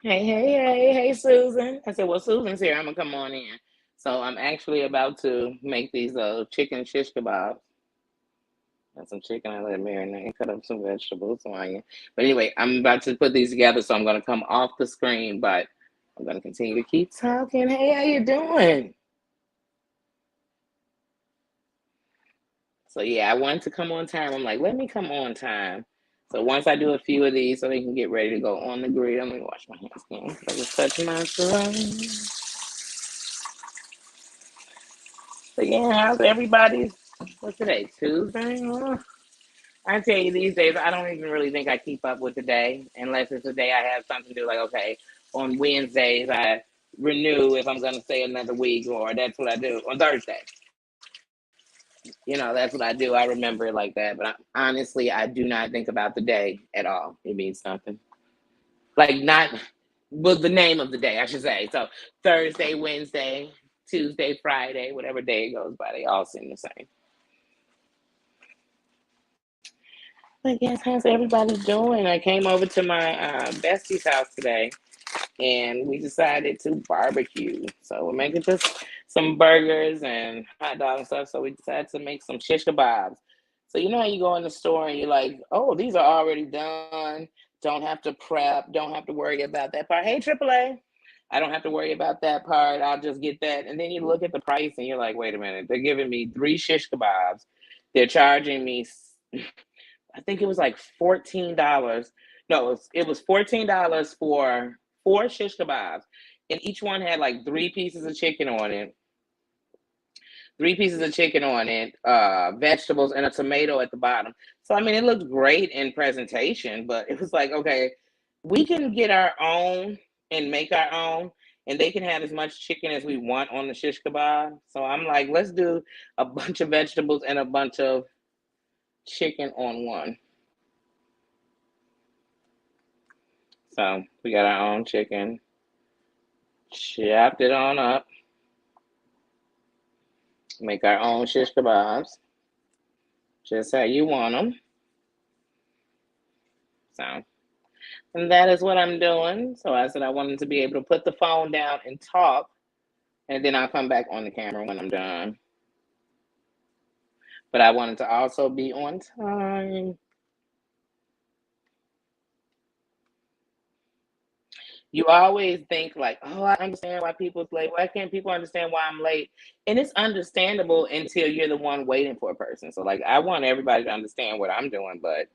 Hey, Susan. I said, well, Susan's here. I'm gonna come on in. So I'm actually about to make these chicken shish kebabs. Got some chicken, I let it marinate, cut up some vegetables, some onion. But anyway, I'm about to put these together, so I'm gonna come off the screen, but I'm gonna continue to keep talking. Hey, how you doing? So yeah, I wanted to come on time. I'm like, let me come on time. So once I do a few of these, so they can get ready to go on the grill. Let me wash my hands again. I just touch my phone. So yeah, how's everybody's? What's today? Tuesday? I tell you, these days I don't even really think I keep up with the day unless it's a day I have something to do. Like okay, on Wednesdays I renew if I'm going to stay another week, or that's what I do on Thursday. That's what I do. I remember it like that. But honestly, I do not think about the day at all. It means nothing. Like not, well, the name of the day I should say. So Thursday, Wednesday, Tuesday, Friday, whatever day it goes by, they all seem the same. I guess how's everybody doing? I came over to my bestie's house today, and we decided to barbecue. So we're making just some burgers and hot dogs and stuff. So we decided to make some shish kebabs. So you know how you go in the store and you're like, oh, these are already done. Don't have to prep. Don't have to worry about that part. Hey, AAA. I don't have to worry about that part. I'll just get that. And then you look at the price and you're like, wait a minute. They're giving me three shish kebabs. They're charging me I think it was like $14. No, it was $14 for four shish kebabs, and each one had like three pieces of chicken on it, vegetables, and a tomato at the bottom. So I mean, it looked great in presentation, but it was like, okay, we can get our own and make our own, and they can have as much chicken as we want on the shish kebab. So I'm like, let's do a bunch of vegetables and a bunch of chicken on one. So we got our own chicken, chopped it on up, make our own shish kebabs, just how you want them. So, and that is what I'm doing. So I said I wanted to be able to put the phone down and talk, and then I'll come back on the camera when I'm done. But I wanted to also be on time. You always think like, oh, I understand why people's late. Why can't people understand why I'm late? And it's understandable until you're the one waiting for a person. So like, I want everybody to understand what I'm doing, but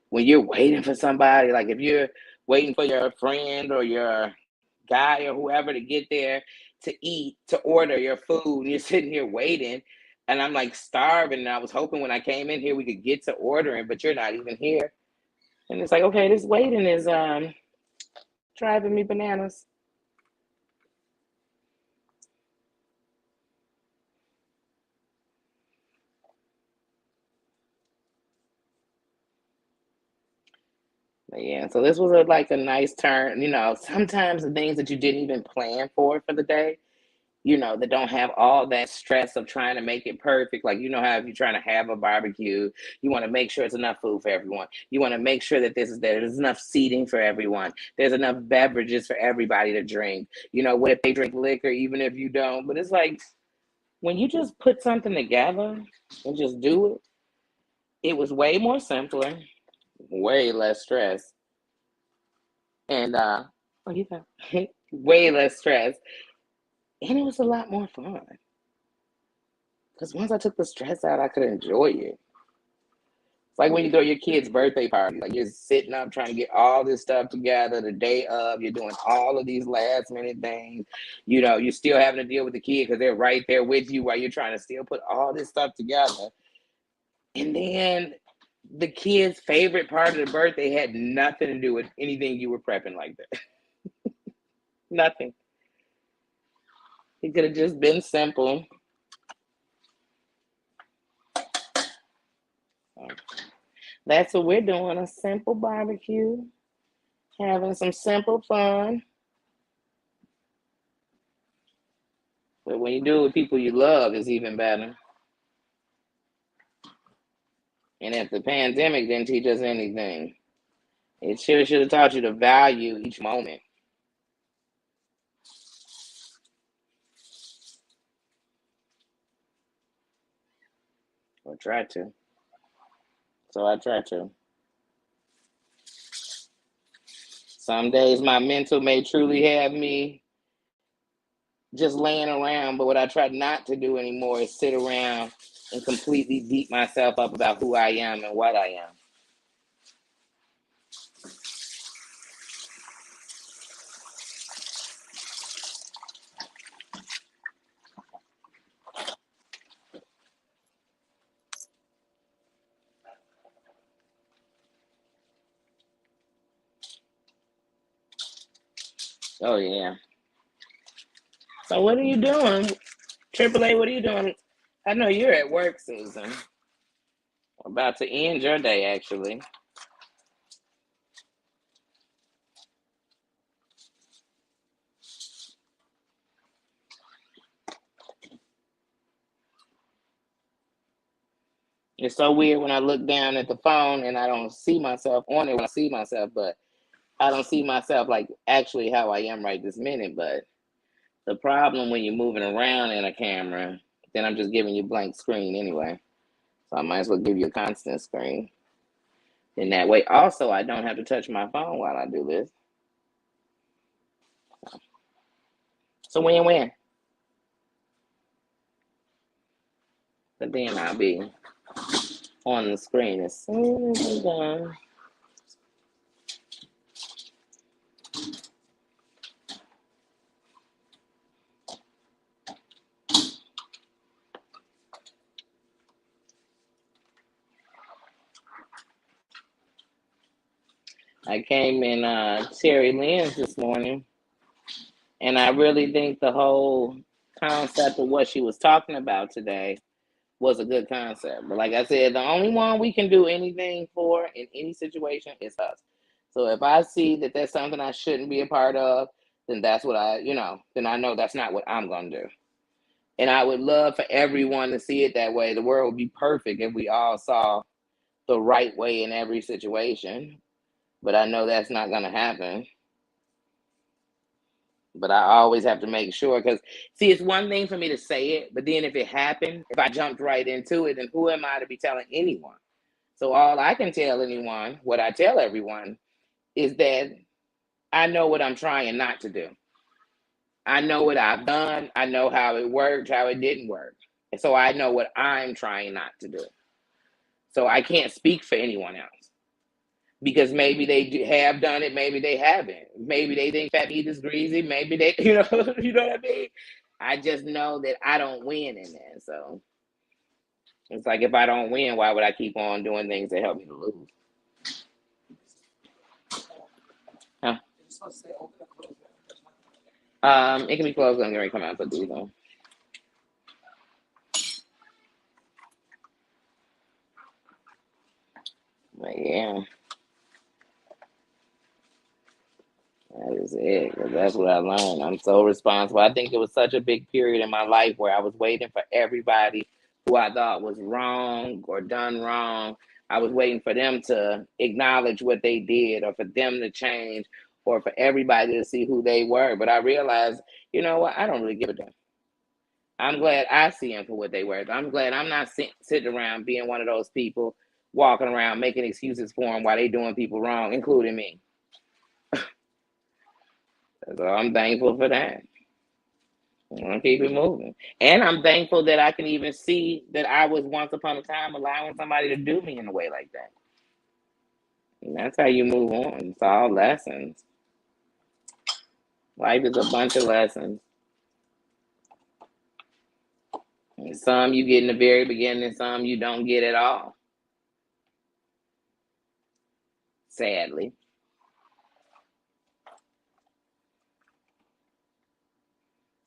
when you're waiting for somebody, like if you're waiting for your friend or your guy or whoever to get there to eat, to order your food, and you're sitting here waiting, and I'm like starving, and I was hoping when I came in here we could get to ordering, but you're not even here. And it's like, okay, this waiting is driving me bananas. But yeah, so this was like a nice turn. Sometimes the things that you didn't even plan for the day, that don't have all that stress of trying to make it perfect. Like, how if you're trying to have a barbecue, you want to make sure it's enough food for everyone. You want to make sure that there's enough seating for everyone. There's enough beverages for everybody to drink. What if they drink liquor, even if you don't? But it's like when you just put something together and just do it, it was way more simpler, way less stress, and oh, you got way less stress, and it was a lot more fun. Because once I took the stress out, I could enjoy it. It's like when you throw your kid's birthday party, like you're sitting up trying to get all this stuff together the day of, you're doing all of these last minute things. You're still having to deal with the kid because they're right there with you while you're trying to still put all this stuff together. And then the kid's favorite part of the birthday had nothing to do with anything you were prepping like that. Nothing. It could have just been simple. So that's what we're doing, a simple barbecue, having some simple fun. But when you do it with people you love, it's even better. And if the pandemic didn't teach us anything, it sure should have taught you to value each moment. Or try to. So I try to. Some days my mental may truly have me just laying around, but what I try not to do anymore is sit around and completely beat myself up about who I am and what I am. Oh yeah. So what are you doing? AAA, what are you doing? I know you're at work, Susan. About to end your day, actually. It's so weird when I look down at the phone and I don't see myself on it when I see myself, but I don't see myself like actually how I am right this minute. But the problem when you're moving around in a camera, then I'm just giving you blank screen anyway. So I might as well give you a constant screen. In that way, also, I don't have to touch my phone while I do this. So win-win. But then I'll be on the screen as soon as I'm done. I came in Terry Lynn's this morning, and I really think the whole concept of what she was talking about today was a good concept. But like I said, the only one we can do anything for in any situation is us. So if I see that there's something I shouldn't be a part of, then that's what then I know that's not what I'm going to do. And I would love for everyone to see it that way. The world would be perfect if we all saw the right way in every situation. But I know that's not going to happen. But I always have to make sure because, see, it's one thing for me to say it, but then if it happened, if I jumped right into it, then who am I to be telling anyone? So all I can tell anyone, what I tell everyone, is that I know what I'm trying not to do. I know what I've done. I know how it worked, how it didn't work. And so I know what I'm trying not to do. So I can't speak for anyone else because maybe they have done it, maybe they haven't. Maybe they think fat meat is greasy. Maybe they, you know what I mean. I just know that I don't win in that. So it's like if I don't win, why would I keep on doing things that help me to lose? Huh? It can be closed. I'm gonna come out and put these on. But yeah. That is it. 'Cause that's what I learned. I'm so responsible. I think it was such a big period in my life where I was waiting for everybody who I thought was wrong or done wrong. I was waiting for them to acknowledge what they did or for them to change or for everybody to see who they were. But I realized, you know what? I don't really give a damn. I'm glad I see them for what they were. I'm glad I'm not sitting around being one of those people walking around making excuses for them while they doing people wrong, including me. So I'm thankful for that. I'm gonna keep it moving. And I'm thankful that I can even see that I was once upon a time allowing somebody to do me in a way like that. And that's how you move on. It's all lessons. Life is a bunch of lessons. And some you get in the very beginning, and some you don't get at all. Sadly.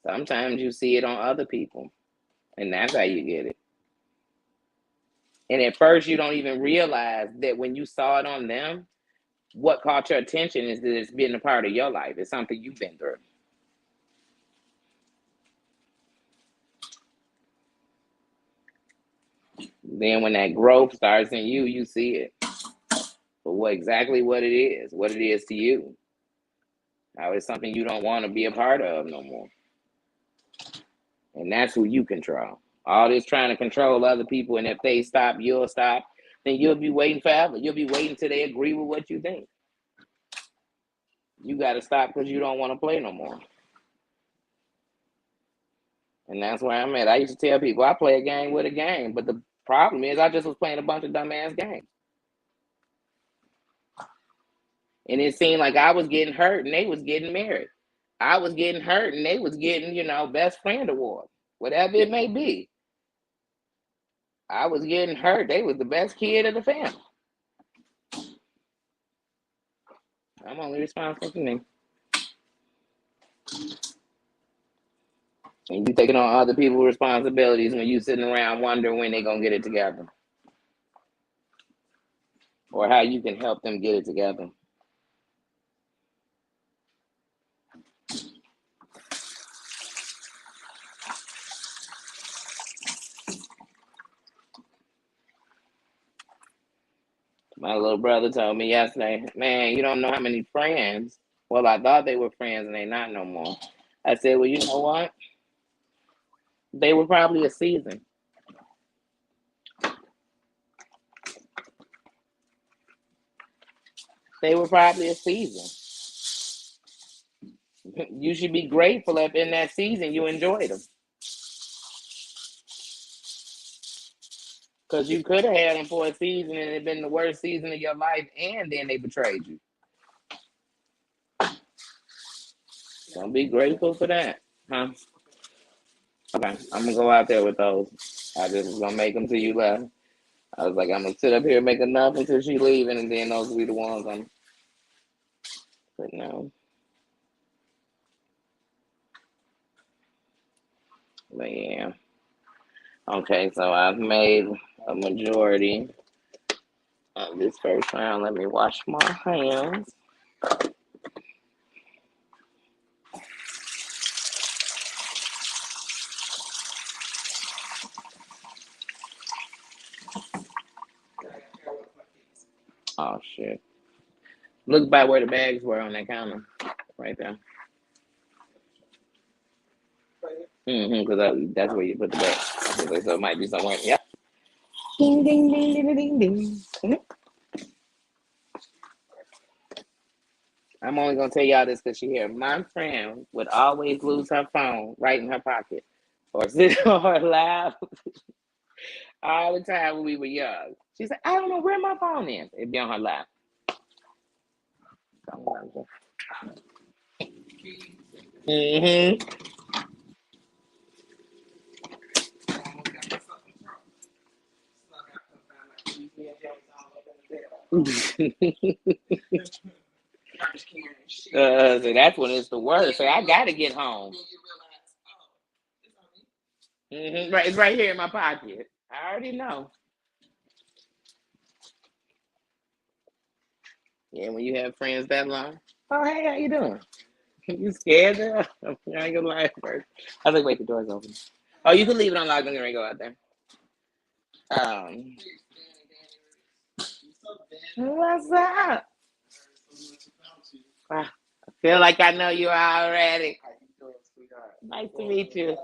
Sometimes you see it on other people, and that's how you get it. And at first, you don't even realize that when you saw it on them, what caught your attention is that it's been a part of your life. It's something you've been through. Then when that growth starts in you, you see it for what it is to you. How it's something you don't want to be a part of no more. And that's who you control. All this trying to control other people, and if they stop, you'll stop. Then you'll be waiting forever. You'll be waiting till they agree with what you think. You got to stop because you don't want to play no more. And that's where I'm at. I used to tell people I play a game with a game, but the problem is I just was playing a bunch of dumbass games. And it seemed like I was getting hurt and they was getting married. I was getting hurt and they was getting, best friend award, whatever it may be. I was getting hurt. They was the best kid of the family. I'm only responsible for me. And you taking on other people's responsibilities when you sitting around wondering when they gonna get it together. Or how you can help them get it together. My little brother told me yesterday, man, you don't know how many friends. Well, I thought they were friends and they not no more. I said, well, you know what? They were probably a season. They were probably a season. You should be grateful if in that season you enjoyed them. Because you could have had them for a season and it been the worst season of your life, and then they betrayed you. Don't be grateful for that, huh? Okay, I'm gonna go out there with those. I just was gonna make them till you left. I was like, I'm gonna sit up here and make enough until she leaving, and then those will be the ones I'm putting on. But yeah. Okay, so I've made a majority of this first round. Let me wash my hands. Oh shit. Look by where the bags were on that counter. Right there. Because that's where you put the bag. So it might be somewhere. Yep. Ding ding ding ding ding ding. I'm only gonna tell y'all this because she here. My friend would always lose her phone right in her pocket, or sit on her lap all the time when we were young. She said, "I don't know where my phone is. It'd be on her lap." Mm-hmm. So that's when it's the worst. So I gotta get home. Right, it's right here in my pocket. I already know. Yeah, when you have friends that long. Oh, hey, how you doing? You scared there? I ain't gonna lie first. I was like, wait, the door's open. Oh, you can leave it unlocked. I'm gonna go out there. Um, what's up? I feel like I know you already. Nice to meet you.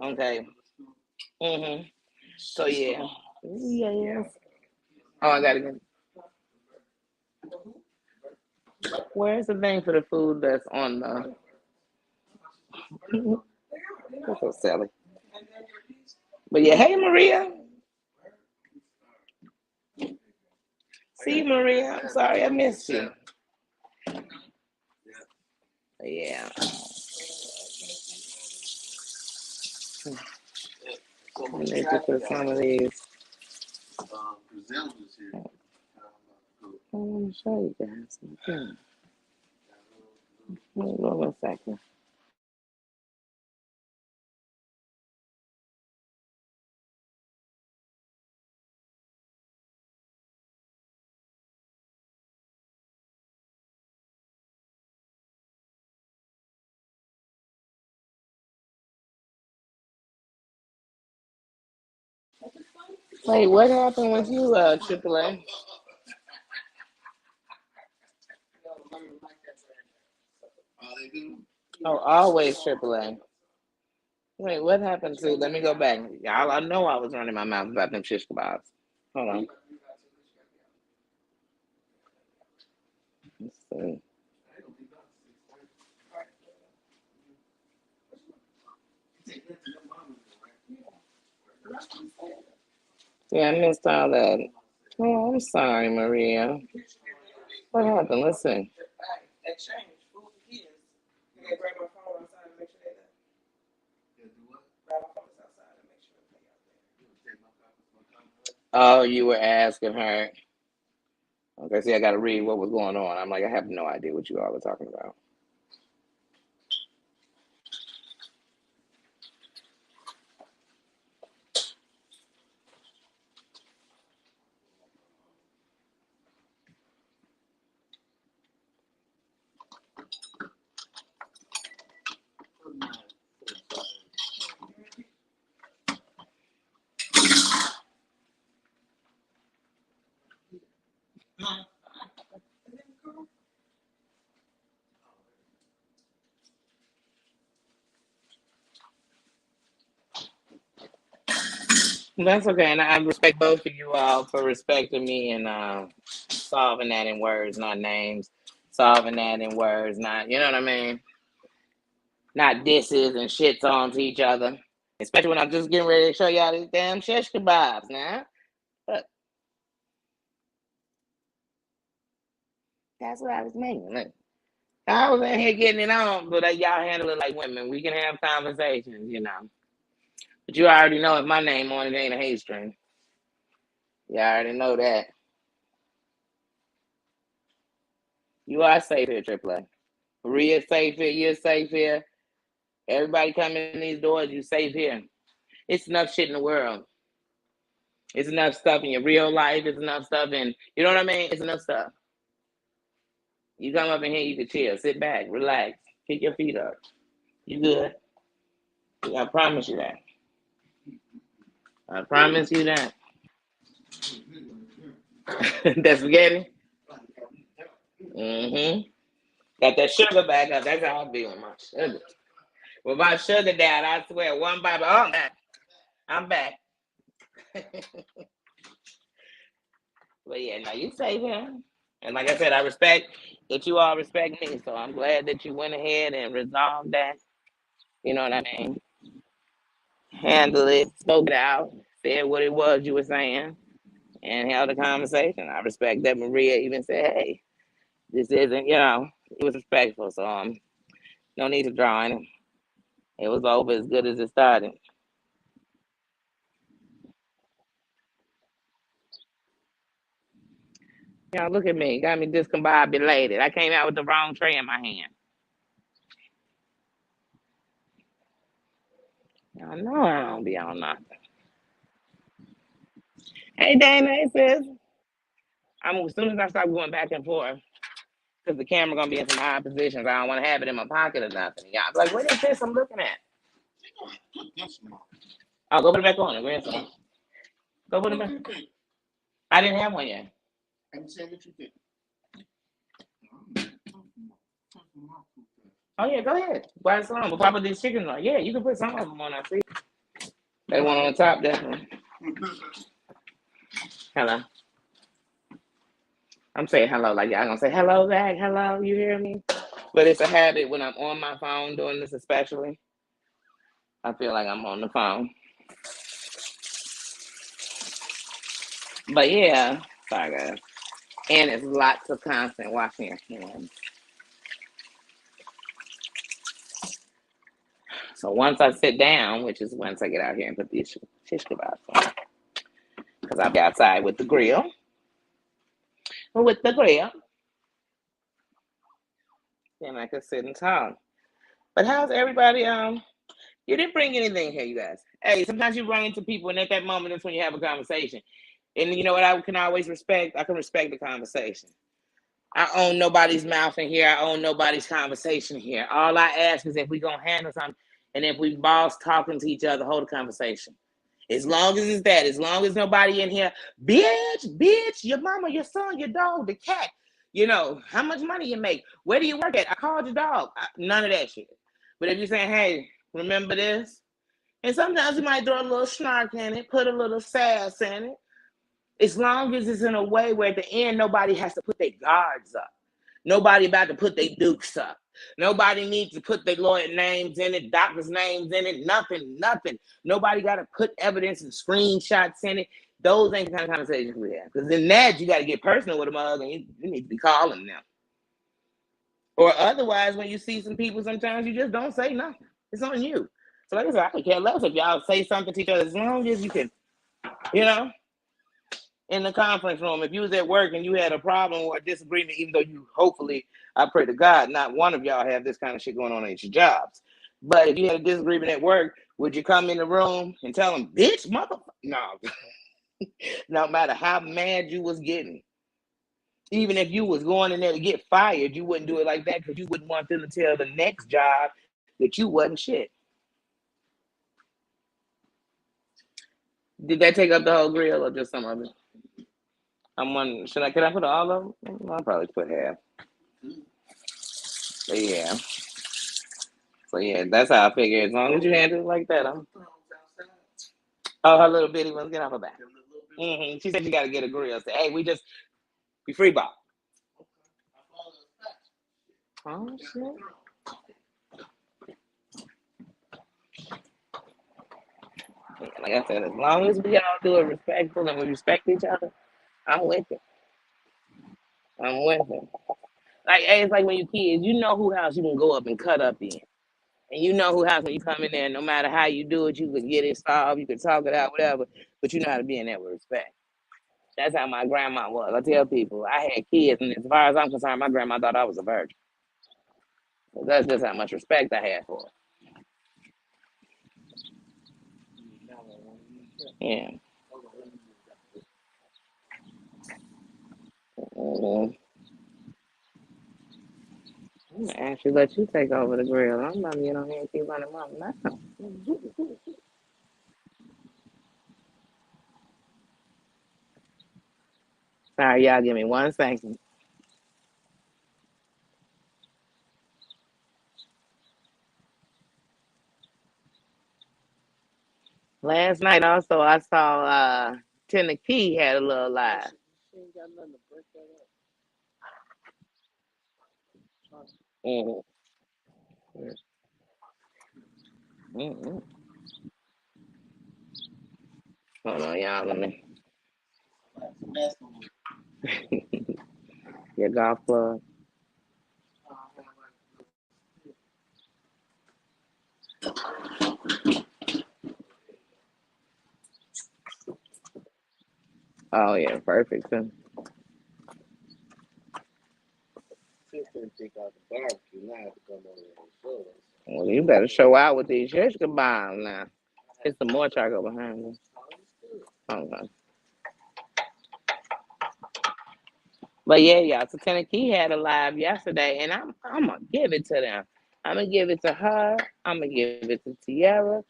Okay. So yeah. Yeah. Oh, I gotta get. Where's the thing for the food that's on the? That's so silly. But yeah, hey Maria. See Maria, I'm sorry I missed you. Yeah. I need to put some of these. I want to show you guys something. Hold on 1 second. Wait, what happened with you, AAA? Oh, always AAA. Wait, what happened to? Let me go back. Y'all, I know I was running my mouth about them shish kebabs. Hold on. Let's see. Yeah, I missed all that. Oh, I'm sorry, Maria. What happened? Let's see. Oh, you were asking her. Okay, see, I got to read what was going on. I'm like, I have no idea what you all are talking about. That's okay, and I respect both of you all for respecting me and solving that in words, not names. Solving that in words, not, you know what I mean? Not disses and shits on to each other. Especially when I'm just getting ready to show y'all these damn shish kebabs now. But that's what I was making. Look, I was in here getting it on, but y'all handle it like women. We can have conversations, you know. But you already know if my name on it ain't a hate string. You already know that. You are safe here, AAA. Maria's safe here. You're safe here. Everybody coming in these doors, you safe here. It's enough shit in the world. It's enough stuff in your real life. It's enough stuff in, you know what I mean? It's enough stuff. You come up in here, you can chill, sit back, relax, kick your feet up. You good. I promise you that. I promise you that. That's spaghetti? Mm-hmm. Got that sugar back up. That's how I be with my sugar. With my sugar dad, I swear, one bite, oh, I'm back. I'm back. But yeah, no, you safe here. And like I said, I respect that you all respect me. So I'm glad that you went ahead and resolved that. You know what I mean? Handle it, spoke it out, said what it was you were saying, and held a conversation. I respect that Maria even said, hey, this isn't, you know, it was respectful. So no need to draw on it. It was over as good as it started. Y'all look at me, got me discombobulated. I came out with the wrong tray in my hand. Y'all know I don't be on nothing. Hey Dana, hey sis. As soon as I start going back and forth, because the camera gonna be in some odd positions, I don't want to have it in my pocket or nothing. Y'all be like, what is this I'm looking at? I'll go put it back on. Grandson. Go put it back. I didn't have one yet. Oh yeah, go ahead. Buy some. Before I put these chickens on. Yeah, you can put some of them on. I see. That one on the top, definitely. Hello. I'm saying hello, like y'all gonna say hello back, hello, you hear me? But it's a habit when I'm on my phone doing this, especially. I feel like I'm on the phone. But yeah, sorry guys. And it's lots of constant washing your hands. So once I sit down, which is once I get out here and put these shish kebabs on, because I'll be outside with the grill. With the grill, then I can sit and talk. But how's everybody? You didn't bring anything here, you guys. Hey, sometimes you run into people, and at that moment, that's when you have a conversation. And you know what? I can always respect. I can respect the conversation. I own nobody's mouth in here. I own nobody's conversation here. All I ask is if we gonna handle something, and if we boss talking to each other, hold a conversation. As long as it's that, as long as nobody in here, bitch, your mama, your son, your dog, the cat, you know, how much money you make, where do you work at? I called your dog. None of that shit. But if you're saying, hey, remember this? And sometimes you might throw a little snark in it, put a little sass in it. As long as it's in a way where at the end nobody has to put their guards up. Nobody about to put their dukes up. Nobody needs to put their lawyer names in it, doctors' names in it, nothing. Nobody got to put evidence and screenshots in it. Those ain't the kind of conversations we have. Because in that, you got to get personal with a mug and you need to be calling them. Or otherwise, when you see some people, sometimes you just don't say nothing. It's on you. So like I said, I could care less if y'all say something to each other as long as you can, you know, in the conference room. If you was at work and you had a problem or a disagreement, even though you hopefully, I pray to God, not one of y'all have this kind of shit going on at your jobs. But if you had a disagreement at work, would you come in the room and tell them, bitch, motherfucker? No. No matter how mad you was getting. Even if you was going in there to get fired, you wouldn't do it like that because you wouldn't want them to tell the next job that you wasn't shit. Did that take up the whole grill or just some of it? I'm wondering, can I put all of them? I'll probably put half. But yeah. So yeah, that's how I figure. As long as you handle it like that, Oh, her little bitty ones, get off her back. She said you got to get a grill. Say, hey, we free ball. Oh shit. Yeah, like I said, as long as we all do it respectful and we respect each other, I'm with it. I'm with it. Like it's like when you kids, you know who house you can go up and cut up in. And you know who house when you come in there, no matter how you do it, you can get it solved, you can talk it out, whatever. But you know how to be in there with respect. That's how my grandma was. I tell people, I had kids, and as far as I'm concerned, my grandma thought I was a virgin. So that's just how much respect I had for her. Yeah. Mm-hmm. I'm gonna actually let you take over the grill. I'm not getting on here and keep running my mouth. Sorry, y'all. Give me 1 second. Last night, also, I saw Tennessee had a little live. Mm-hmm. Mm-hmm. Hold on, y'all. Let me. Your golf club. Oh yeah, perfect. Too. Well, you better show out with these shish kebabs now. It's some more charcoal behind me. Okay. But yeah, y'all. So Tennessee had a live yesterday, and I'm gonna give it to them. I'm gonna give it to her. I'm gonna give it to Tiara.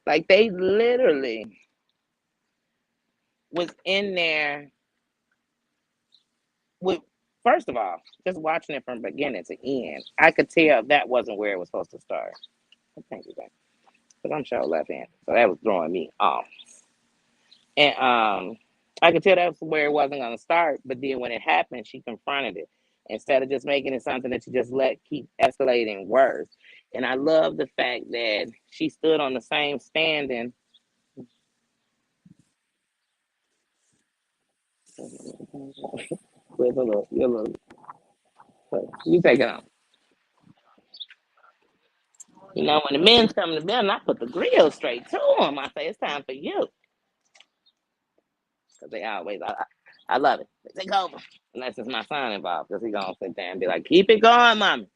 Like they literally was in there with. First of all, just watching it from beginning to end, I could tell that wasn't where it was supposed to start. Thank you, guys. Because I'm sure left hand, so that was throwing me off. And I could tell that's where it wasn't gonna start. But then when it happened, she confronted it instead of just making it something that you just let keep escalating worse. And I love the fact that she stood on the same standing. With a little, you take it on. You know, when the men's come to them, I put the grill straight to them. I say it's time for you because they always. I love it. They take over unless it's my son involved because he gonna sit there and be like, "Keep it going, mommy."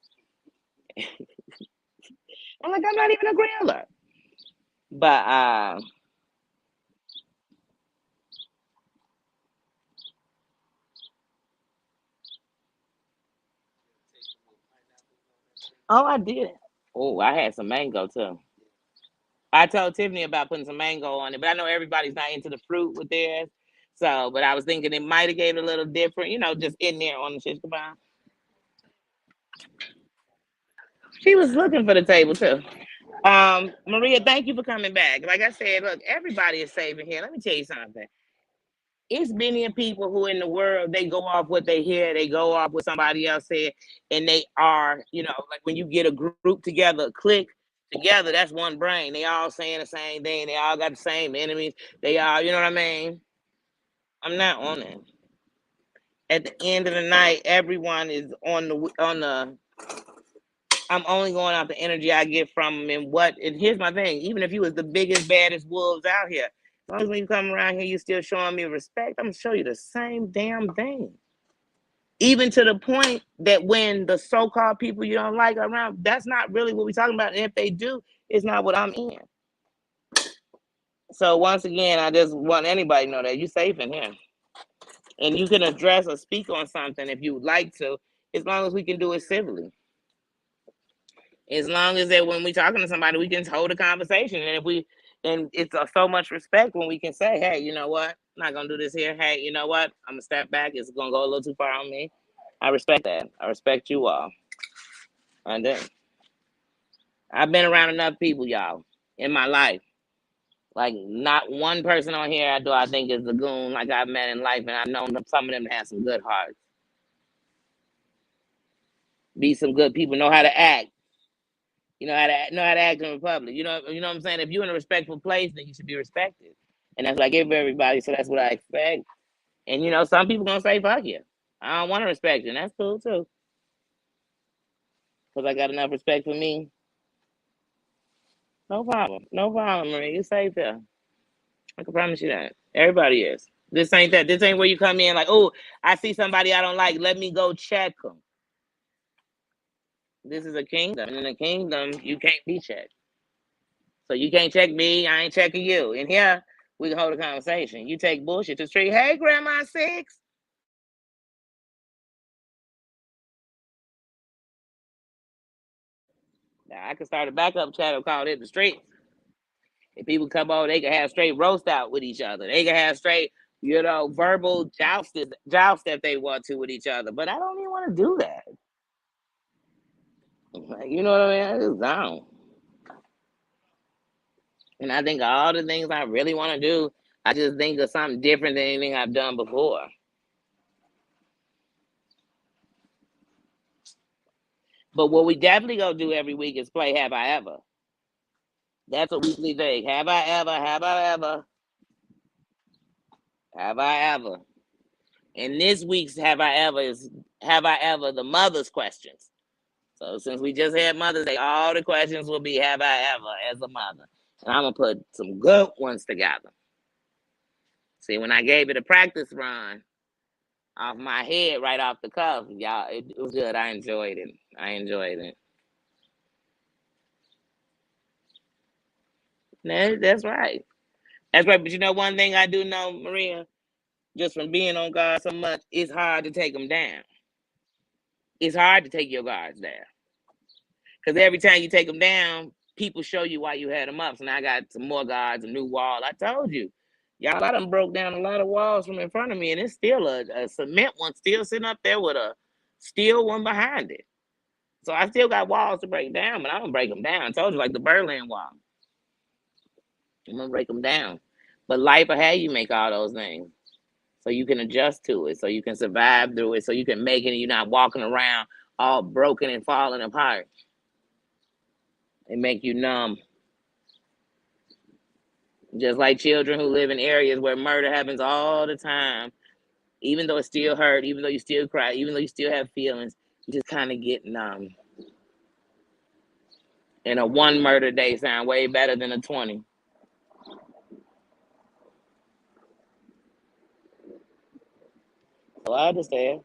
I'm like, I'm not even a griller. But oh, I did. Oh, I had some mango too. I told Tiffany about putting some mango on it, but I know everybody's not into the fruit with theirs. So, but I was thinking it might have gave it a little different, just in there on the shish kebab. She was looking for the table too. Maria, thank you for coming back. Like I said, look, everybody is safe in here. Let me tell you something. It's many people who in the world they go off what they hear, they go off what somebody else said, and they are, like when you get a group together, a clique together, that's one brain. They all saying the same thing. They all got the same enemies. They all, you know what I mean? I'm not on it. At the end of the night, everyone is on the. I'm only going off the energy I get from them and what. And here's my thing: even if you was the biggest, baddest wolves out here, as long as when you come around here, you still showing me respect. I'm gonna show you the same damn thing. Even to the point that when the so-called people you don't like are around, that's not really what we're talking about. And if they do, it's not what I'm in. So once again, I just want anybody to know that you're safe in here. And you can address or speak on something if you would like to, as long as we can do it civilly. As long as that when we talking to somebody, we can hold a conversation. And it's so much respect when we can say, hey, you know what? I'm not gonna do this here. Hey, you know what? I'm gonna step back. It's gonna go a little too far on me. I respect that. I respect you all. I do. I've been around enough people, y'all, in my life. Like not one person on here I think is a goon like I've met in life, and I've known some of them to have some good hearts. Be some good people, know how to act. Know how to act in public. You know what I'm saying? If you're in a respectful place, then you should be respected. And that's what I give everybody, so that's what I expect. And some people gonna say fuck you. I don't want to respect you, and that's cool too. Because I got enough respect for me. No problem. No problem, Marie. You safe here. I can promise you that. Everybody is. This ain't that. This ain't where you come in like, oh, I see somebody I don't like. Let me go check them. This is a kingdom. And in a kingdom, you can't be checked. So you can't check me. I ain't checking you. And here, we can hold a conversation. You take bullshit to the street. Hey, Grandma Six. Now, I can start a backup channel called In the Streets. If people come on, they can have straight roast out with each other. They can have straight, verbal joust if they want to with each other. But I don't even want to do that. Like, you know what I mean? I just don't. And I think all the things I really want to do, I just think of something different than anything I've done before. But what we definitely gonna do every week is play Have I Ever. That's a weekly thing. Have I ever? Have I ever? Have I ever? And this week's Have I Ever is Have I Ever the mother's questions. So since we just had Mother's Day, all the questions will be Have I Ever as a mother. And I'm gonna put some good ones together. See, when I gave it a practice run off my head right off the cuff, y'all, it was good. I enjoyed it. That's right. That's right. But one thing I do know, Maria, just from being on guard so much, it's hard to take them down. It's hard to take your guards down. Because every time you take them down, people show you why you had them up. So now I got some more guards, a new wall. I told you. Y'all, I done broke down a lot of walls from in front of me, and it's still a cement one still sitting up there with a steel one behind it. So I still got walls to break down, but I'm gonna break them down. I told you, like the Berlin Wall. I'm gonna break them down. But life will have you make all those things. So you can adjust to it, so you can survive through it, so you can make it and you're not walking around all broken and falling apart. It make you numb. Just like children who live in areas where murder happens all the time, even though it still hurt, even though you still cry, even though you still have feelings, you just kind of get numb. And a one murder day sound way better than a 20. So I understand.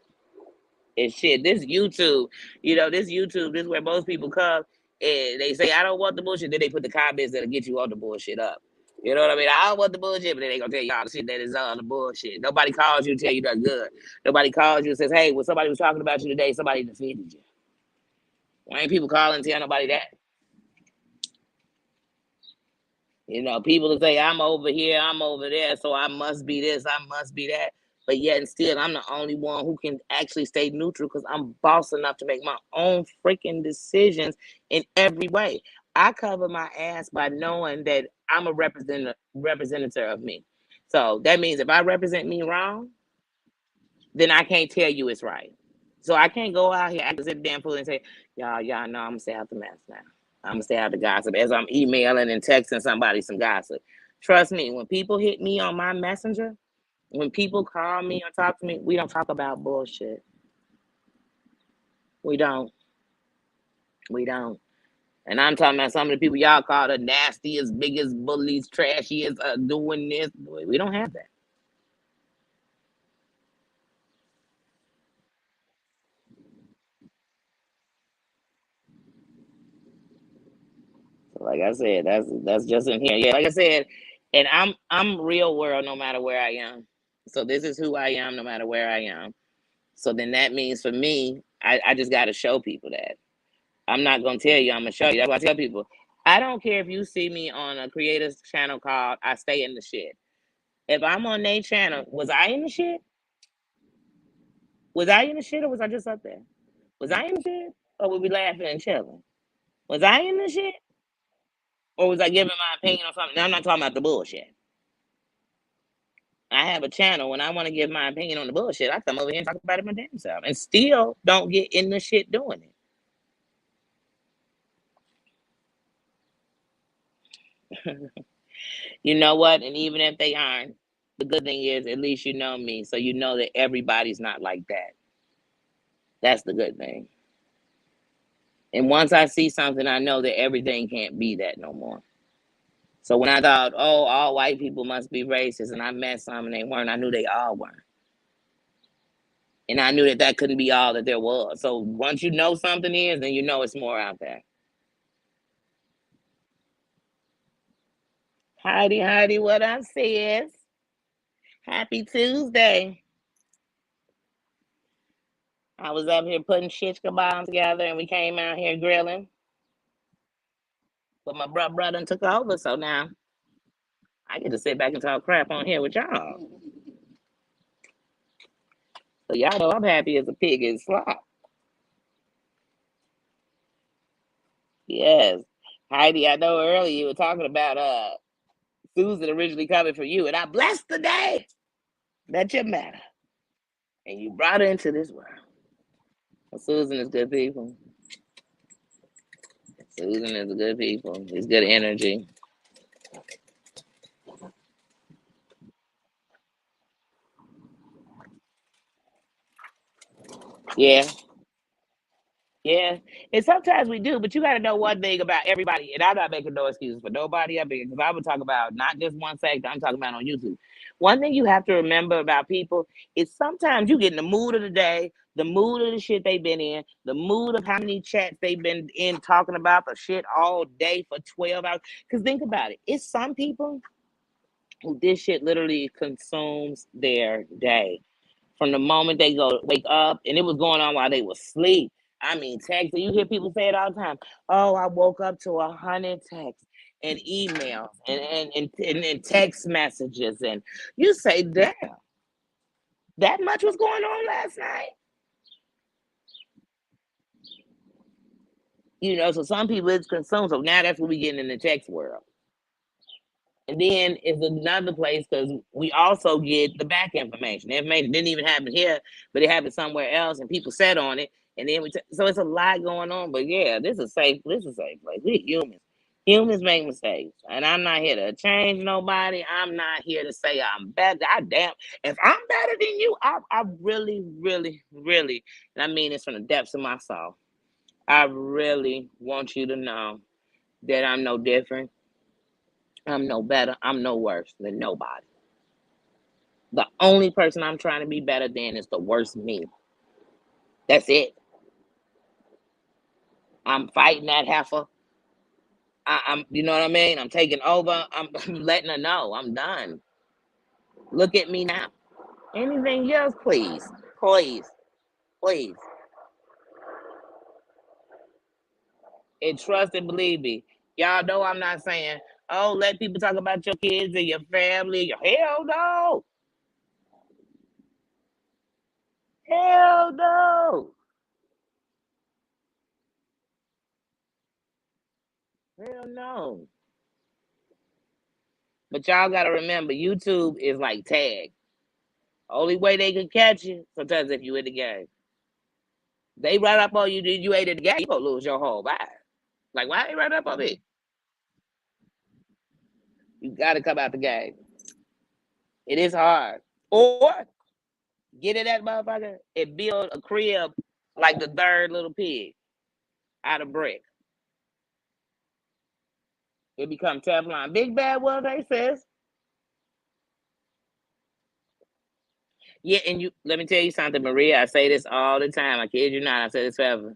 And shit, this YouTube, this is where most people come and they say, I don't want the bullshit. Then they put the comments that'll get you on the bullshit up. You know what I mean? I don't want the bullshit, but then they gonna tell you all the shit that is on the bullshit. Nobody calls you and tell you that's good. Nobody calls you and says, hey, when somebody was talking about you today, somebody defeated you. Why ain't people calling and tell nobody that? People will say, I'm over here, I'm over there, so I must be this, I must be that. but yet and still I'm the only one who can actually stay neutral because I'm boss enough to make my own freaking decisions in every way. I cover my ass by knowing that I'm a representative of me. So that means if I represent me wrong, then I can't tell you it's right. So I can't go out here act as a damn fool and say, y'all know I'm gonna stay out the mess now. I'm gonna stay out the gossip as I'm emailing and texting somebody some gossip. Trust me, when people hit me on my messenger, when people call me or talk to me, we don't talk about bullshit. We don't. We don't. And I'm talking about some of the people y'all call the nastiest, biggest bullies, trashiest, doing this. We don't have that. So like I said, that's just in here. Yeah, like I said, and I'm real world no matter where I am. So this is who I am no matter where I am. So then that means for me, I just got to show people that. I'm not gonna tell you. I'm gonna show you. That's why I tell people. I don't care if you see me on a creators channel called "I Stay in the Shit." If I'm on their channel, was I in the shit? Was I in the shit, or was I just up there? Was I in the shit, or were we laughing and chilling? Was I in the shit, or was I giving my opinion on something? Now, I'm not talking about the bullshit. I have a channel when I want to give my opinion on the bullshit. I come over here and talk about it my damn self, and still don't get in the shit doing it. You know what? And even if they aren't, the good thing is at least you know me, so you know that everybody's not like that. That's the good thing. And once I see something, I know that everything can't be that no more. So when I thought, oh, all white people must be racist, and I met some and they weren't, I knew they all weren't. And I knew that that couldn't be all that there was. So once you know something is, then you know it's more out there. Heidi, Heidi, what up, sis? Happy Tuesday. I was up here putting shit kebabs together and we came out here grilling. But my brother took over, so now I get to sit back and talk crap on here with y'all. So y'all know I'm happy as a pig in slop. Yes. Heidi, I know earlier you were talking about Susan originally coming from you, and I blessed the day that you met her. And you brought her into this world. Well, Susan is good people. Susan is a good people. It's good energy. Yeah. Yeah, and sometimes we do, but you got to know one thing about everybody, and I'm not making no excuses for nobody up here because I would talk about not just one sector, I'm talking about on YouTube. One thing you have to remember about people is sometimes you get in the mood of the day, the mood of the shit they've been in, the mood of how many chats they've been in talking about the shit all day for 12 hours. Because think about it, it's some people who this shit literally consumes their day from the moment they go wake up, and it was going on while they were asleep. I mean, text. You hear people say it all the time. Oh, I woke up to 100 texts and emails and text messages, and you say, damn, that much was going on last night. So some people it's consumed. So now that's what we getting in the text world. And then it's another place because we also get the back information. The information didn't even happen here, but it happened somewhere else, and people sat on it. And then so it's a lot going on. But yeah, this is safe. This is a safe place. We humans. Humans make mistakes, and I'm not here to change nobody. I'm not here to say I'm better. I damn if I'm better than you, I really, really, really, and I mean this from the depths of my soul. I really want you to know that I'm no different. I'm no better. I'm no worse than nobody. The only person I'm trying to be better than is the worst me. That's it. I'm fighting that heifer. You know what I mean? I'm taking over. I'm letting her know I'm done. Look at me now. Anything else, please, please, please. And trust and believe me. Y'all know I'm not saying, oh, let people talk about your kids and your family. Hell no. know. But y'all gotta remember, YouTube is like tag. Only way they can catch you sometimes if you in the game. They run up on you, you ain't in the game, you gonna lose your whole life. Like, why they run up on me? You gotta come out the game. It is hard. Or get in that motherfucker and build a crib like the third little pig out of brick. It become Teflon. Big bad world, they says. Yeah, and you let me tell you something, Maria. I say this all the time. I kid you not. I say this forever.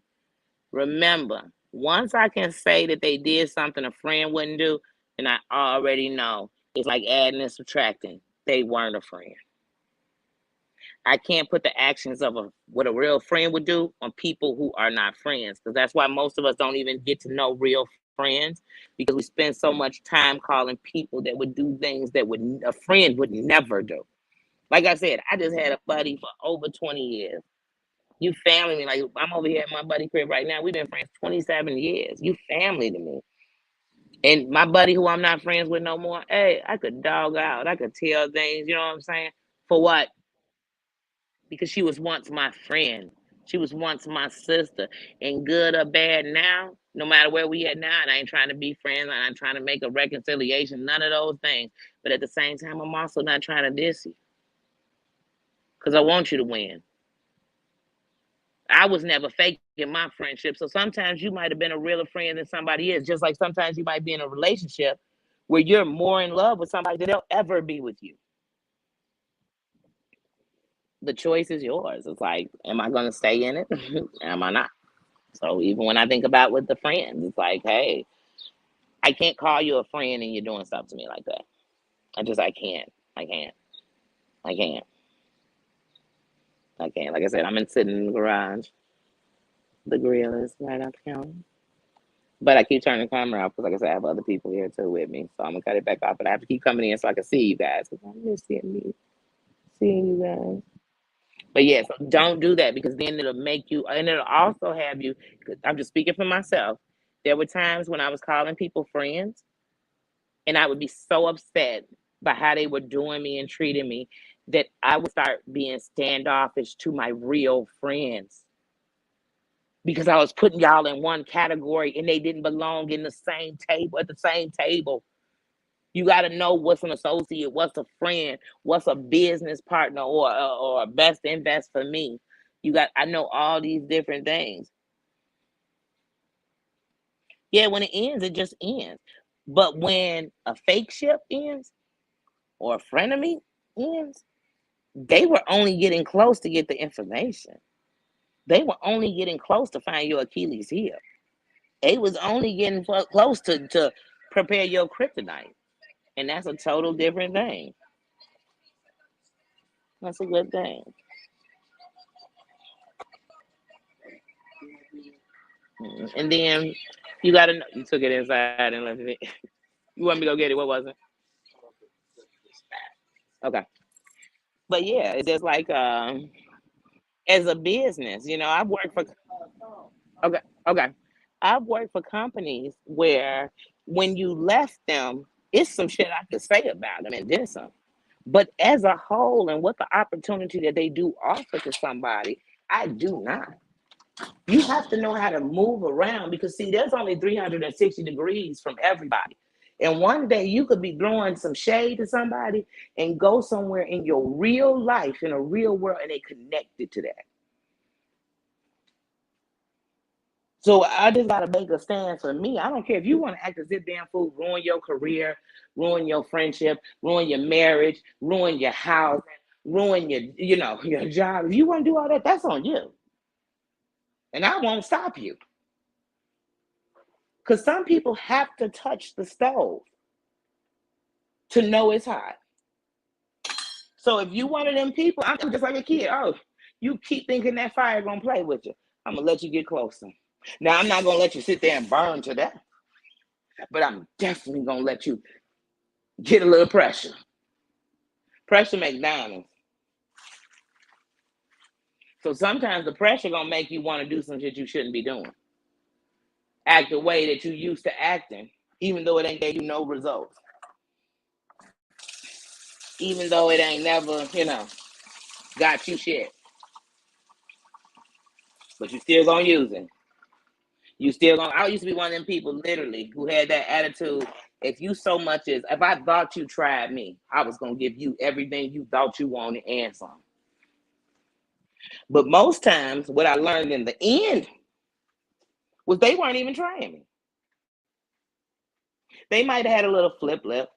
Remember, once I can say that they did something a friend wouldn't do, then I already know. It's like adding and subtracting. They weren't a friend. I can't put the actions of what a real friend would do on people who are not friends. Because that's why most of us don't even get to know real friends, because we spend so much time calling people that would do things that a friend would never do. Like I said, I just had a buddy for over 20 years. You family me. Like, I'm over here at my buddy crib right now. We've been friends 27 years. You family to me. And my buddy who I'm not friends with no more, hey, I could dog out. I could tell things, you know what I'm saying? For what? Because she was once my friend. She was once my sister. And good or bad now, no matter where we at now, and I ain't trying to be friends. I'm not trying to make a reconciliation, none of those things. But at the same time, I'm also not trying to diss you. Because I want you to win. I was never faking my friendship. So sometimes you might have been a realer friend than somebody is. Just like sometimes you might be in a relationship where you're more in love with somebody than they'll ever be with you. The choice is yours. It's like, am I going to stay in it? Am I not? So even when I think about with the friends, it's like, hey, I can't call you a friend and you're doing stuff to me like that. I can't. I can't. I can't. I can't. Like I said, I'm sitting in the garage. The grill is right up the counter. But I keep turning the camera off because, like I said, I have other people here too with me. So I'm gonna cut it back off. But I have to keep coming in so I can see you guys. Because I miss seeing you guys. But yeah, so don't do that, because then it'll make you, and it'll also have you. I'm just speaking for myself. There were times when I was calling people friends, and I would be so upset by how they were doing me and treating me that I would start being standoffish to my real friends, because I was putting y'all in one category and they didn't belong in the same table at the same table. You got to know what's an associate, what's a friend, what's a business partner, or a best invest for me. I know all these different things. Yeah, when it ends, it just ends. But when a fake ship ends or a frenemy ends, they were only getting close to get the information. They were only getting close to find your Achilles heel. They was only getting close to prepare your kryptonite. And that's a total different thing. That's a good thing. And then you gotta know, you took it inside and left it. You want me to go get it? What was it? Okay. But yeah, it's just like as a business, I've worked for okay, okay. I've worked for companies where when you left them, it's some shit I could say about them and then some. But as a whole, and what the opportunity that they do offer to somebody, I do not. You have to know how to move around, because see, there's only 360 degrees from everybody. And one day you could be throwing some shade to somebody and go somewhere in your real life, in a real world, and they connected to that. So I just gotta make a stand for me. I don't care if you want to act as if damn fool, ruin your career, ruin your friendship, ruin your marriage, ruin your house, ruin your job. If you want to do all that, that's on you. And I won't stop you. Because some people have to touch the stove to know it's hot. So if you one of them people, I'm just like a kid. Oh, you keep thinking that fire gonna play with you. I'm gonna let you get closer. Now I'm not gonna let you sit there and burn to death, but I'm definitely gonna let you get a little pressure. Pressure makes diamonds. So sometimes the pressure gonna make you want to do some shit you shouldn't be doing. Act the way that you used to acting even though it ain't gave you no results, even though it ain't never, got you shit, but you still gonna use it. You still gonna. I used to be one of them people, literally, who had that attitude. If you so much as, if I thought you tried me, I was gonna give you everything you thought you wanted and some. But most times, what I learned in the end was they weren't even trying me. They might have had a little flip lip.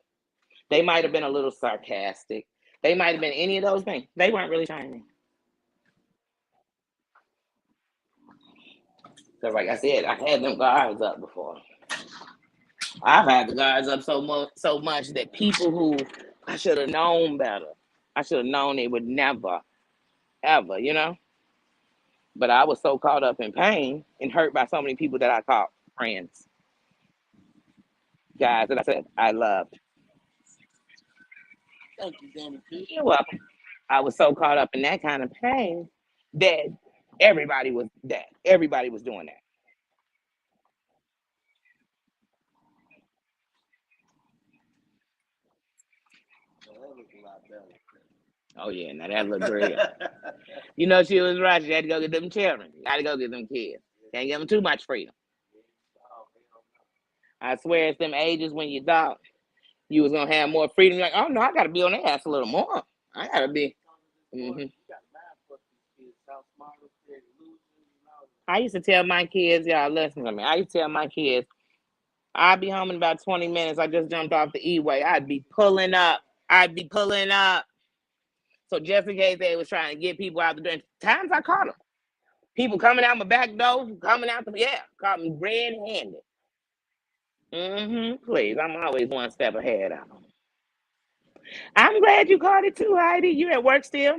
They might have been a little sarcastic. They might have been any of those things. They weren't really trying me. So, like I said, I had them guards up before. I've had the guards up so much that people who I should have known better, I should have known they would never, ever. But I was so caught up in pain and hurt by so many people that I called friends, guys that I said I loved. Thank you, Danny P. You're welcome. I was so caught up in that kind of pain that everybody was that. Everybody was doing that. Oh yeah, now that looked great. She was right. She had to go get them children. You got to go get them kids. Can't give them too much freedom. I swear, it's them ages when you thought you was gonna have more freedom. You're like, oh no, I gotta be on their ass a little more. I gotta be. hmm I used to tell my kids, y'all listen to me. I used to tell my kids, I'd be home in about 20 minutes. I just jumped off the E-way. I'd be pulling up. So just in case they was trying to get people out the door, times I caught them. People coming out my back door, coming out caught me red-handed. Please, I'm always one step ahead of them. I'm glad you caught it too, Heidi. You at work still?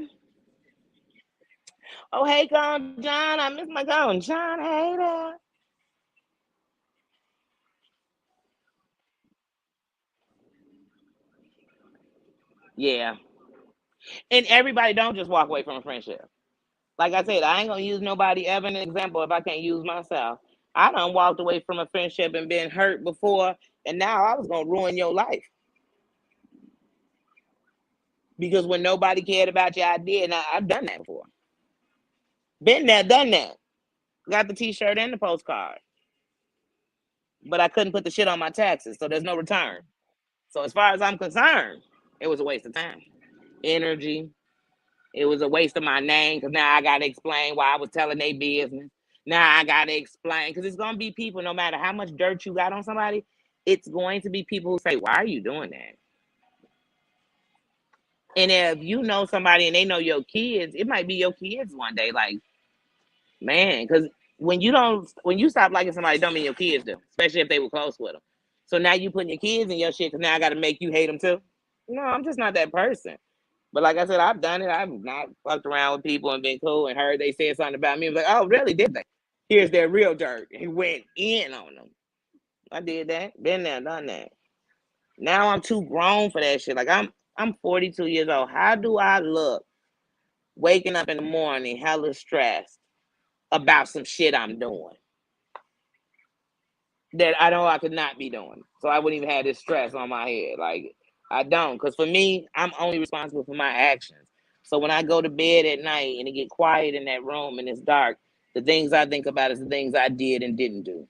Oh, hey, John. I miss my John. Hey there. Yeah. And everybody don't just walk away from a friendship. Like I said, I ain't gonna use nobody ever an example if I can't use myself. I done walked away from a friendship and been hurt before, and now I was gonna ruin your life. Because when nobody cared about your idea, and I've done that before. Been there, done that. Got the t-shirt and the postcard. But I couldn't put the shit on my taxes, so there's no return. So as far as I'm concerned, it was a waste of time. Energy. It was a waste of my name because now I gotta explain why I was telling their business. Now I gotta explain because it's gonna be people, no matter how much dirt you got on somebody, it's going to be people who say, why are you doing that? And if you know somebody and they know your kids, it might be your kids one day. Like, man, because when you stop liking somebody, don't mean your kids do, especially if they were close with them. So now you putting your kids in your shit because now I got to make you hate them too. No, I'm just not that person. But like I said, I've done it. I've not fucked around with people and been cool and heard they said something about me. I was like, oh, really? Did they? Here's their real dirt. He went in on them. I did that. Been there, done that. Now I'm too grown for that shit. Like I'm 42 years old. How do I look waking up in the morning hella stressed about some shit I'm doing that I know I could not be doing? So I wouldn't even have this stress on my head. Like, I don't. Because for me, I'm only responsible for my actions. So when I go to bed at night and it get quiet in that room and it's dark, the things I think about is the things I did and didn't do.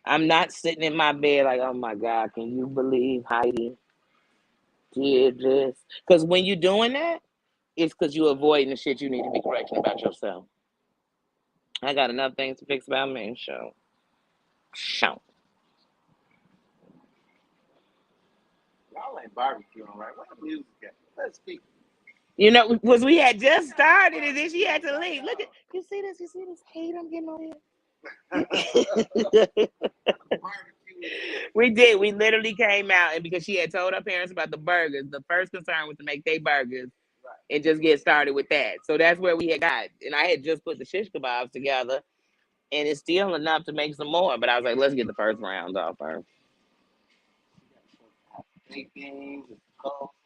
I'm not sitting in my bed like, oh my God, can you believe Heidi did this? Because when you're doing that, it's because you're avoiding the shit you need to be correcting about yourself. I got enough things to fix about me. Show. Y'all ain't barbecuing, right? What the music at? Let's speak. Was we had just started and then she had to leave. Look at you see this hate I'm getting on here. We did. We literally came out and because she had told her parents about the burgers, the first concern was to make their burgers and just get started with that. So that's where we had got. And I had just put the shish kebabs together and it's still enough to make some more. But I was like, let's get the first round off first.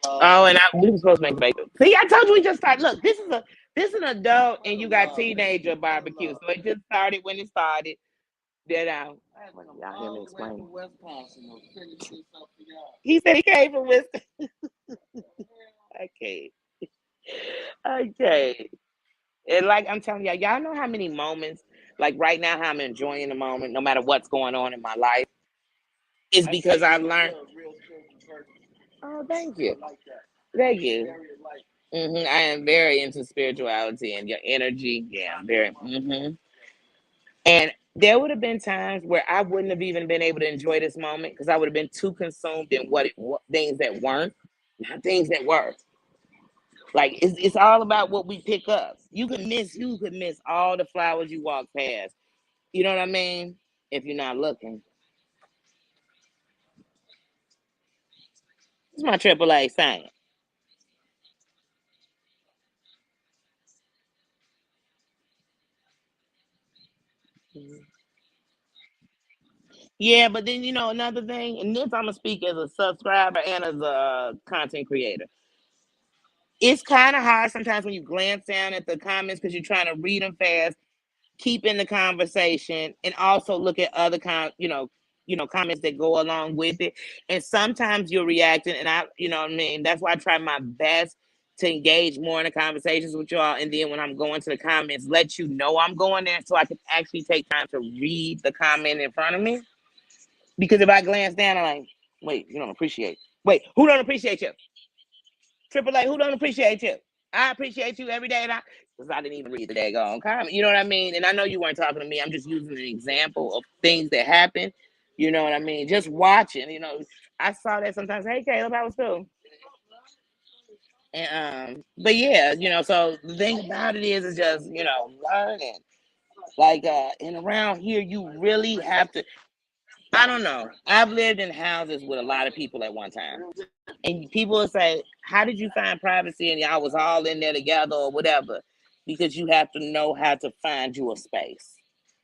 Oh, and we were supposed to make bacon. See, I told you we just started. Look, this is an adult and you got teenager barbecue. So it just started when it started. That I had to come y'all hear me all the way explaining. from Wisconsin to finish this up for y'all. He said he came from Wisconsin. What the hell? Okay, okay. And like I'm telling y'all know how many moments, like right now, how I'm enjoying the moment, no matter what's going on in my life, is I can because I tell learned. you're a real spiritual person. Oh, thank I you, like that. thank You're you. very enlightened. I am very into spirituality and your energy. Yeah, I'm very. And there would have been times where I wouldn't have even been able to enjoy this moment because I would have been too consumed in things that weren't, not things that were. Like it's all about what we pick up. You could miss all the flowers you walk past. You know what I mean? If you're not looking. It's my AAA saying. Yeah, but then another thing, and this I'm gonna speak as a subscriber and as a content creator. It's kind of hard sometimes when you glance down at the comments because you're trying to read them fast, keep in the conversation, and also look at other comments that go along with it. And sometimes you're reacting, and what I mean. That's why I try my best to engage more in the conversations with y'all. And then when I'm going to the comments, let you know I'm going there so I can actually take time to read the comment in front of me. Because if I glance down, I'm like, wait, you don't appreciate. Wait, who don't appreciate you? Triple A, who don't appreciate you? I appreciate you every day, because I didn't even read the daggone comment. You know what I mean? And I know you weren't talking to me. I'm just using an example of things that happen. You know what I mean? Just watching. I saw that sometimes. Hey, Caleb, how was school? And but yeah, So the thing about it is just learning. Like and around here, you really have to. I don't know. I've lived in houses with a lot of people at one time. And people will say, how did you find privacy? And y'all was all in there together or whatever. Because you have to know how to find you a space.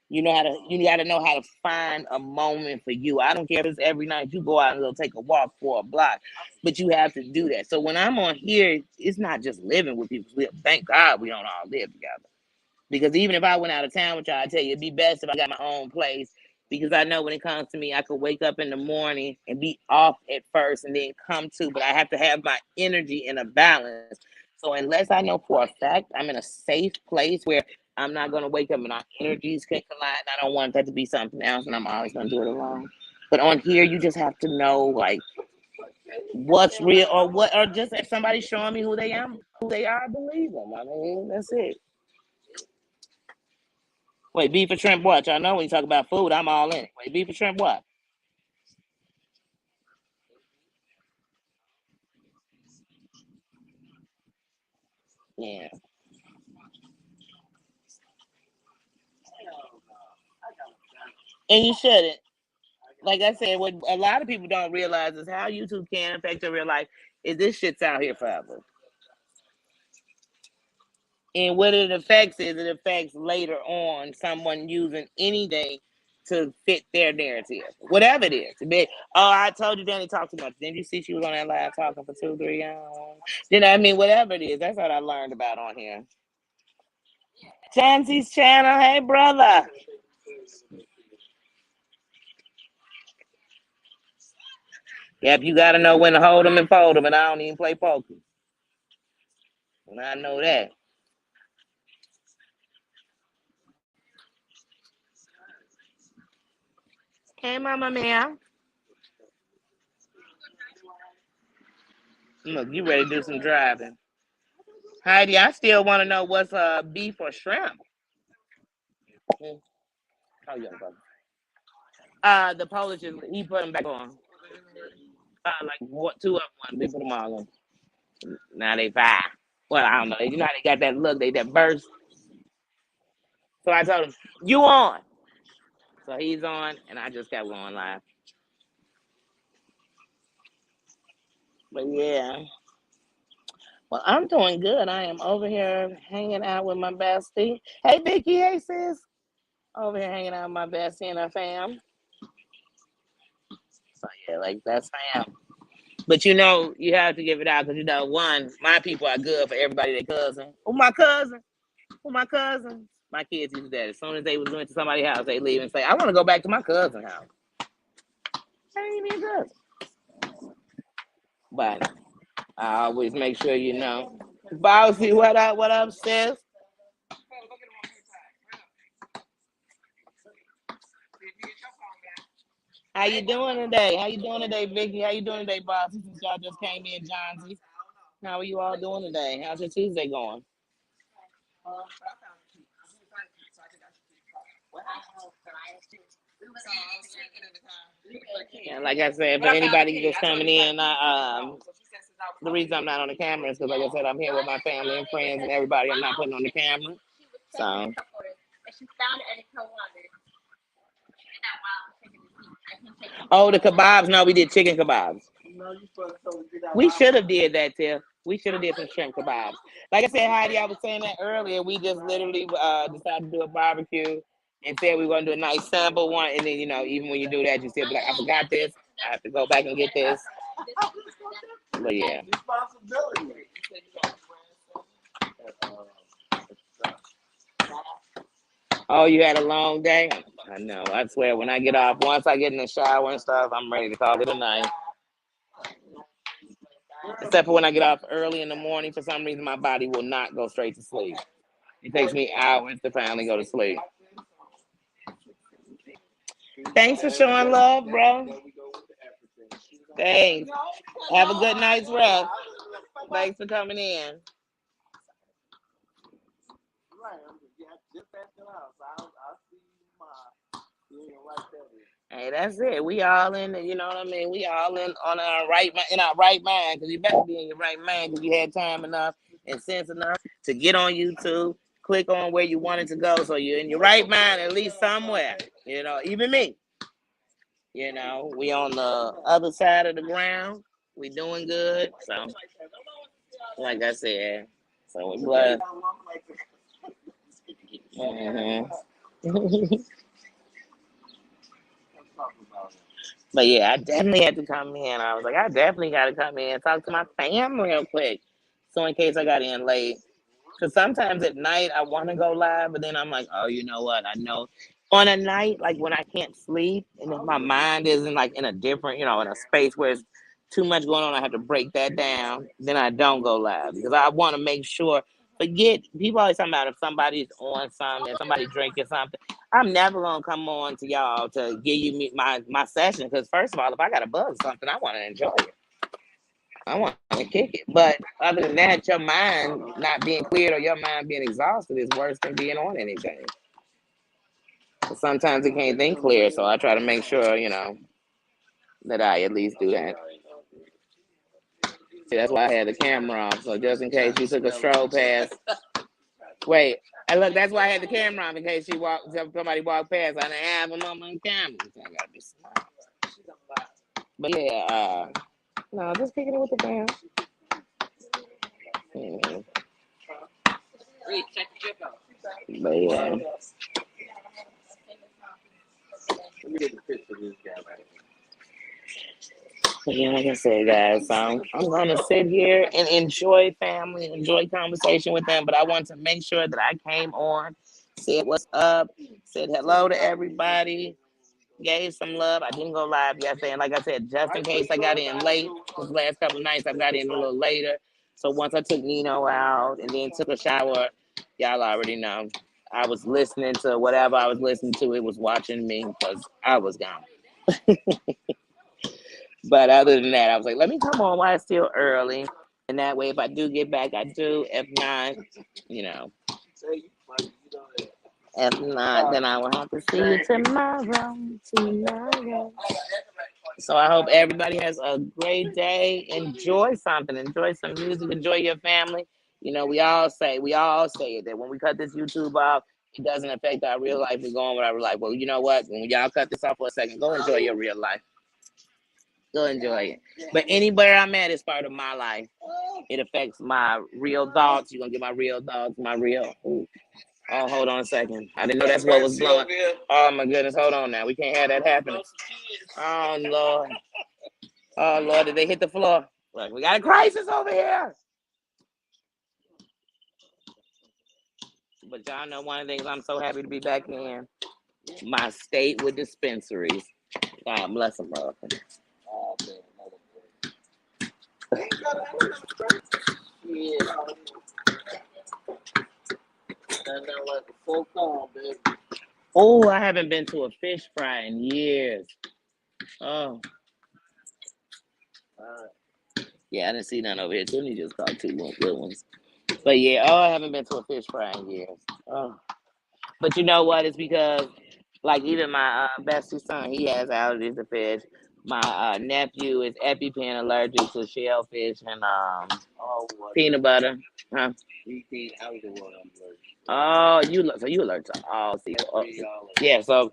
You gotta know how to find a moment for you. I don't care if it's every night you go out and go take a walk for a block, but you have to do that. So when I'm on here, it's not just living with people. Thank God we don't all live together. Because even if I went out of town with y'all, I tell you, it'd be best if I got my own place. Because I know when it comes to me, I could wake up in the morning and be off at first and then come to, but I have to have my energy in a balance. So unless I know for a fact I'm in a safe place where I'm not going to wake up and our energies can collide, and I don't want that to be something else, and I'm always going to do it alone. But on here, you just have to know like what's real or what, or just if somebody's showing me who they are, believe them. I mean, that's it. Wait, beef or shrimp what? Y'all know when you talk about food, I'm all in it. Wait, beef or shrimp what? Yeah. And you shouldn't. Like I said, what a lot of people don't realize is how YouTube can affect your real life is this shit's out here forever. And what it affects is it affects later on someone using anything to fit their narrative. Whatever it is. Oh, I told you Danny talked too much. Didn't you see she was on that live talking for 2, 3 hours? Whatever it is, that's what I learned about on here. Chancy's channel, hey brother. Yep, you got to know when to hold them and fold them, and I don't even play poker. And I know that. Hey, Mama Mia. Look, you ready to do some driving. Heidi, I still want to know what's beef or shrimp. Hmm. Oh, yeah, brother. The Polish is, he put them back on. Like what, two of them, they put them all on. Now they five. Well, I don't know. You know how they got that look, they that burst. So I told him, you on. So he's on, and I just kept going live. But yeah. Well, I'm doing good. I am over here hanging out with my bestie. Hey, Vicky. Hey, sis. Over here hanging out with my bestie and her fam. So, yeah, like, that's fam. But, you have to give it out because, one, my people are good for everybody their cousin. Who my cousin? Who my cousin? My kids used that. As soon as they was going to somebody's house, they leave and say, "I want to go back to my cousin's house." I ain't even cousin. But I always make sure you know. Bossy, what up? What up, sis? How you doing today? How you doing today, Vicky? How you doing today, Bossy? Since y'all just came in, Johnsy. How are you all doing today? How's your Tuesday going? And like I said, for anybody just coming in, the reason I'm not on the camera is because, like I said, I'm here with my family and friends and everybody. I'm not putting on the camera. So, oh, the kebabs. No, we did chicken kebabs. We should have did that, Tiff. We should have did some shrimp kebabs. Like I said, Heidi, I was saying that earlier. We just literally decided to do a barbecue and said we were going to do a nice sample one. And then, you know, even when you do that, you still be like, I forgot this. I have to go back and get this. But yeah. Oh, you had a long day? I know. I swear, when I get off, once I get in the shower and stuff, I'm ready to call it a night. Except for when I get off early in the morning, for some reason, my body will not go straight to sleep. It takes me hours to finally go to sleep. Thanks for showing love, bro. Thanks. Have a good night's rest. Thanks for coming in. Hey, that's it. We all in, you know what I mean? We all in our right mind, because you better be in your right mind because you had time enough and sense enough to get on YouTube, click on where you wanted to go, so you're in your right mind at least somewhere. You know, even me. You know, we on the other side of the ground. We doing good. So, like I said, so we blessed. Hmm. But yeah, I definitely had to come in. I was like, I definitely got to come in and talk to my fam real quick. So in case I got in late. Because sometimes at night I want to go live, but then I'm like, oh, you know what? I know on a night, like when I can't sleep and if my mind isn't like in a different, you know, in a space where it's too much going on, I have to break that down. Then I don't go live because I want to make sure. Forget, people always talking about if somebody's on something, if somebody drinking something. I'm never gonna come on to y'all to give you my session because first of all, if I got a buzz or something, I want to enjoy it. I want to kick it. But other than that, your mind not being cleared or your mind being exhausted is worse than being on anything. But sometimes it can't think clear, so I try to make sure, you know, that I at least do that. See, that's why I had the camera off. So just in case you took a stroll past. Wait, and look, that's why I had the camera on in case somebody walked past. I didn't have them on my camera. So I gotta be smart. But yeah, no, just kicking it with the fam. Mhm. But yeah. But yeah, like I said, guys, I'm gonna sit here and enjoy family, enjoy conversation with them. But I want to make sure that I came on, said what's up, said hello to everybody, gave some love. I didn't go live yesterday, and like I said, just in case I got in late, because last couple of nights I got in a little later. So once I took Nino out and then took a shower, y'all already know. I was listening to whatever I was listening to. It was watching me because I was gone. But other than that, I was like, let me come on while it's still early. And that way, if I do get back, I do. If not, you know, if not, then I will have to see you tomorrow. Tomorrow. So I hope everybody has a great day. Enjoy something. Enjoy some music. Enjoy your family. You know, we all say it that when we cut this YouTube off, it doesn't affect our real life. We're going with our real life. Well, you know what? When y'all cut this off for a second, go enjoy your real life. Go enjoy it. But anywhere I'm at is part of my life. It affects my real thoughts. You're gonna get my real thoughts, my real. Ooh. Oh, hold on a second. I didn't know that's what was blowing. Oh my goodness, hold on now. We can't have that happening. Oh Lord. Oh Lord, did they hit the floor? Look, we got a crisis over here. But y'all know one of the things I'm so happy to be back in. My state with dispensaries. God bless America. Oh, man, another yeah. And then like the full calm, baby. Oh, I haven't been to a fish fry in years. Oh, yeah, I didn't see none over here. Tony just caught two good ones. But yeah, I haven't been to a fish fry in years. Oh, but you know what? It's because like even my bestie son, he has allergies to fish. My nephew is EpiPen allergic to shellfish and Oh, what? peanut butter. Huh? Anything out of the world, I'm allergic. Oh, so you allergic to all seafood. Oh, Every all yeah, so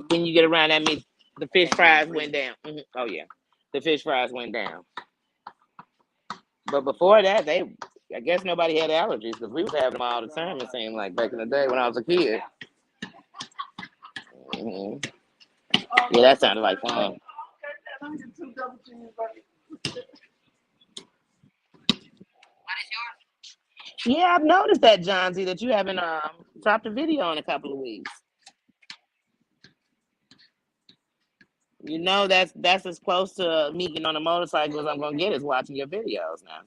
when you get around, that means the fish fries went down. Oh yeah, the fish fries went down. But before that, I guess nobody had allergies because we was having them all the time. It seemed like back in the day when I was a kid. hmm Yeah, that sounded like fun. Let me get 2 double cheese burgers. Yeah, I've noticed that, John Z, that you haven't dropped a video in a couple of weeks. You know that's as close to me getting on a motorcycle as I'm gonna get is watching your videos now.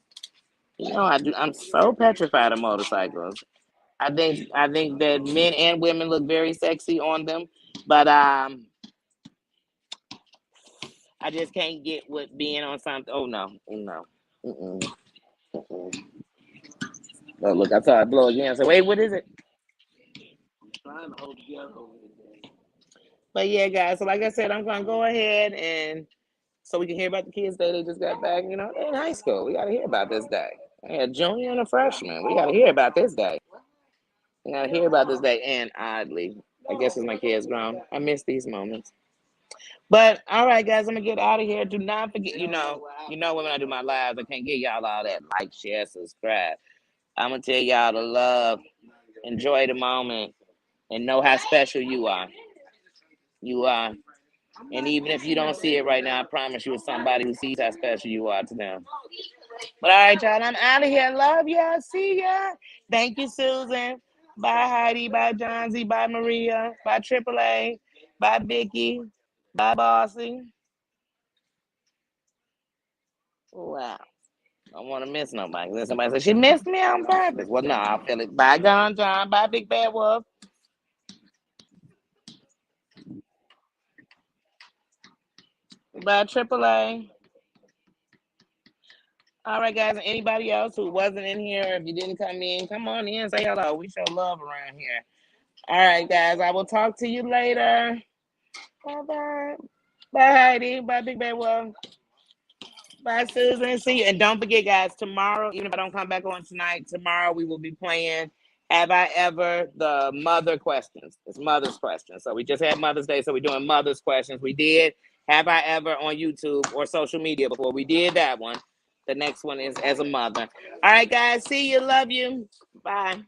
You know I do. I'm so petrified of motorcycles. I think that men and women look very sexy on them, but I just can't get with being on something. Oh no, no. Mm-mm, mm-mm. Oh look, I saw it blow again. So wait, what is it? I'm trying to hold together over here. But yeah, guys. So like I said, I'm gonna go ahead and so we can hear about the kids' day. They just got back. You know, they're in high school. We gotta hear about this day. They a junior and a freshman. We gotta hear about this day. We gotta hear about this day. And oddly, I guess as my kids grown, I miss these moments. But all right, guys, I'm gonna get out of here. Do not forget, when I do my lives, I can't get y'all all that like, share, subscribe. I'm gonna tell y'all to love, enjoy the moment, and know how special you are. You are. And even if you don't see it right now, I promise you it's somebody who sees how special you are to them. But all right, y'all, I'm out of here. Love y'all. See ya. Thank you, Susan. Bye, Heidi. Bye, John Z. Bye, Maria. Bye, AAA. Bye, Vicky. Bye, Bossy. Wow. I don't want to miss nobody. Then somebody says, she missed me on purpose. Well, no, I feel it. Bye, John. Bye, Big Bad Wolf. Bye, AAA. All right, guys. And anybody else who wasn't in here, if you didn't come in, come on in. Say hello. We show love around here. All right, guys. I will talk to you later. Bye-bye. Bye, Heidi. Bye, Big Bad Wolf. Bye, Susan. See you. And don't forget, guys, tomorrow, even if I don't come back on tonight, tomorrow we will be playing Have I Ever, the Mother Questions. It's Mother's Questions. So we just had Mother's Day, so we're doing Mother's Questions. We did Have I Ever on YouTube or social media before. We did that one. The next one is As a Mother. All right, guys. See you. Love you. Bye.